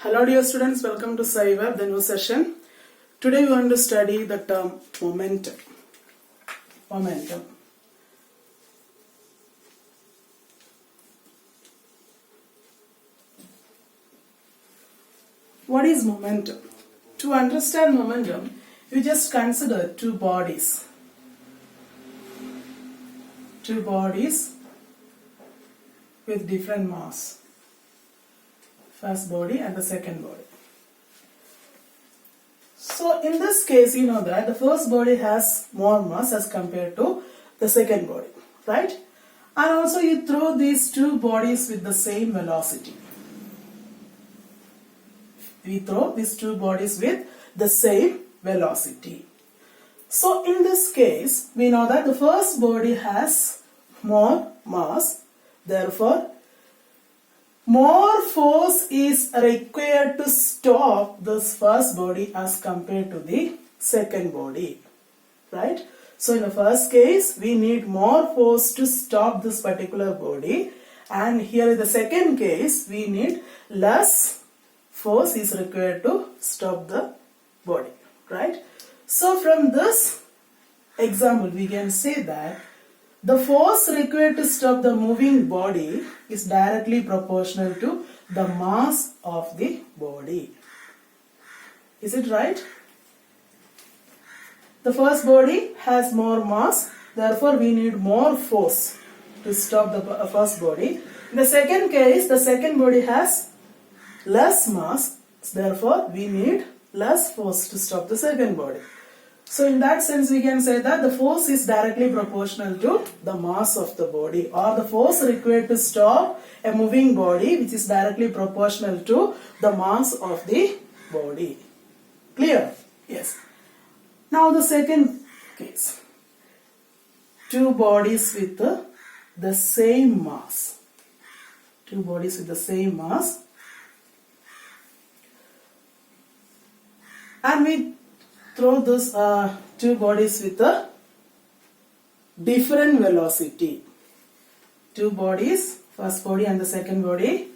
Hello dear students, welcome to SciWeb, the new session. Today we want to study the term momentum. Momentum. What is momentum? To understand momentum, you just consider two bodies. Two bodies with different mass. First body and the second body. So in this case, you know that the first body has more mass as compared to the second body, right? And also you throw these two bodies with the same velocity. We throw these two bodies with the same velocity. So in this case, we know that the first body has more mass, therefore more force is required to stop this first body as compared to the second body, right? So in the first case, we need more force to stop this particular body, and here in the second case, we need less force is required to stop the body, right? So from this example, we can say that the force required to stop the moving body is directly proportional to the mass of the body. Is it right? The first body has more mass, therefore we need more force to stop the first body. In the second case, the second body has less mass, therefore we need less force to stop the second body. So in that sense, we can say that the force is directly proportional to the mass of the body, or the force required to stop a moving body which is directly proportional to the mass of the body. Clear? Yes. Now the second case. Two bodies with the same mass. Two bodies with the same mass. And we throw those two bodies with a different velocity. Two bodies, first body and the second body.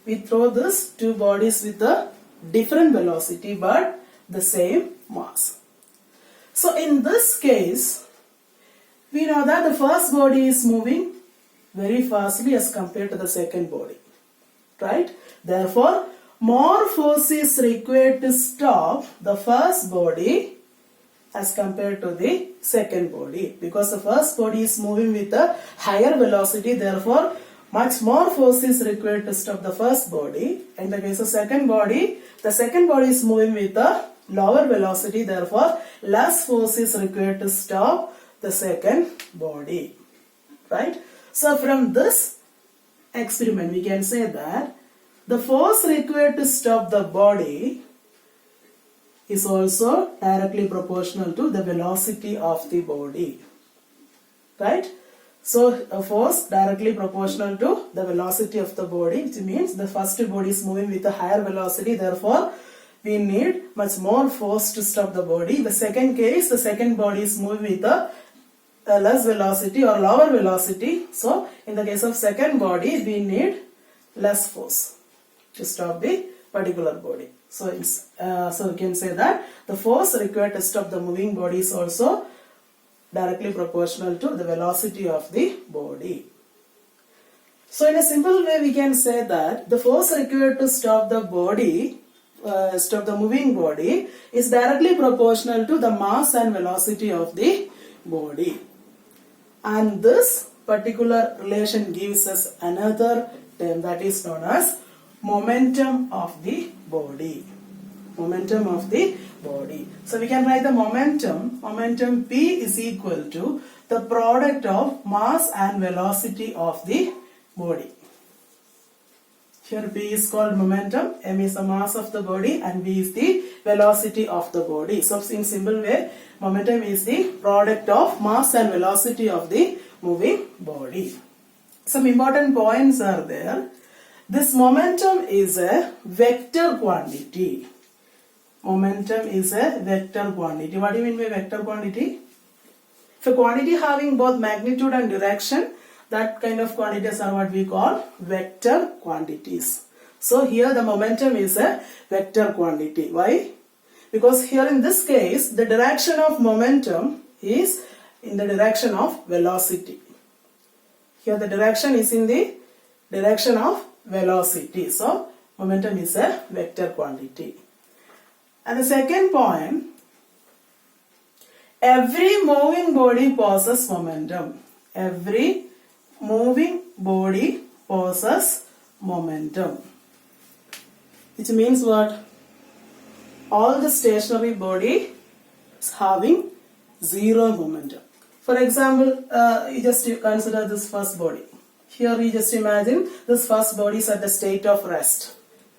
We throw these two bodies with a different velocity but the same mass. So in this case, we know that the first body is moving very fastly as compared to the second body, right? Therefore, more force is required to stop the first body as compared to the second body, because the first body is moving with a higher velocity, therefore much more force is required to stop the first body. In the case of second body, the second body is moving with a lower velocity, therefore less force is required to stop the second body, right? So from this experiment, we can say that the force required to stop the body is also directly proportional to the velocity of the body, right? So a force directly proportional to the velocity of the body, which means the first body is moving with a higher velocity, therefore we need much more force to stop the body. In the second case, the second body is moving with a less velocity or lower velocity, so in the case of second body, we need less force to stop the particular body. So we can say that the force required to stop the moving body is also directly proportional to the velocity of the body. So in a simple way, we can say that the force required to stop the body, stop the moving body, is directly proportional to the mass and velocity of the body. And this particular relation gives us another term that is known as momentum of the body. Momentum of the body. So we can write the momentum P is equal to the product of mass and velocity of the body. Here P is called momentum, M is the mass of the body, and V is the velocity of the body. So in simple way, momentum is the product of mass and velocity of the moving body. Some important points are there. This momentum is a vector quantity. Momentum is a vector quantity. What do you mean by vector quantity? If a quantity having both magnitude and direction, that kind of quantities are what we call vector quantities. So here the momentum is a vector quantity. Why? Because here in this case, the direction of momentum is in the direction of velocity. Here the direction is in the direction of velocity. So momentum is a vector quantity. And the second point, every moving body possesses momentum. Every moving body possesses momentum. Which means what? All the stationary body is having zero momentum. For example, you just consider this first body. Here you just imagine this first body is at the state of rest.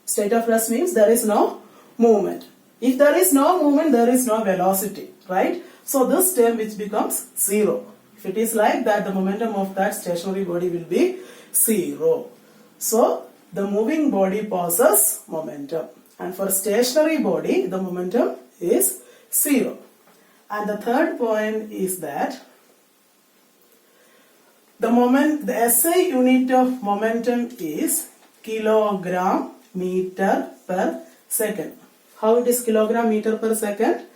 State of rest means there is no movement. If there is no movement, there is no velocity, right? So this term which becomes zero. If it is like that, the momentum of that stationary body will be zero. So the moving body possesses momentum. And for stationary body, the momentum is zero. And the third point is that the SI unit of momentum is kilogram meter per second. How it is kilogram meter per second?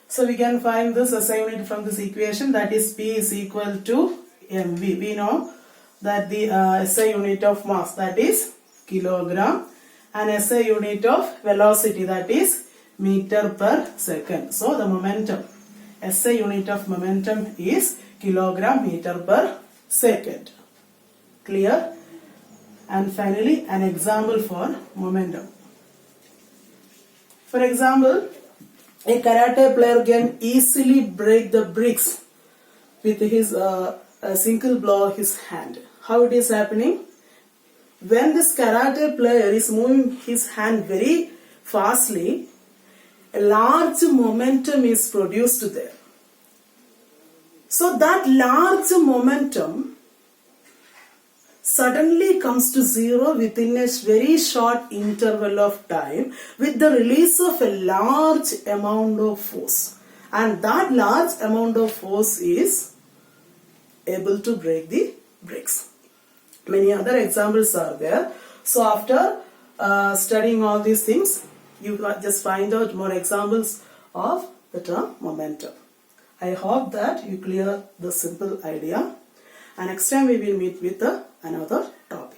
So we can find this SI unit from this equation, that is P is equal to mv. We know that the SI unit of mass, that is kilogram, and SI unit of velocity, that is meter per second. So the momentum, SI unit of momentum is kilogram meter per second. Clear? And finally, an example for momentum. For example, a karate player can easily break the bricks with his a single blow of his hand. How it is happening? When this karate player is moving his hand very fastly, a large momentum is produced there. So that large momentum suddenly comes to zero within a very short interval of time with the release of a large amount of force. And that large amount of force is able to break the bricks. Many other examples are there. So after studying all these things, you just find out more examples of the term momentum. I hope that you clear the simple idea. And next time we will meet with another topic.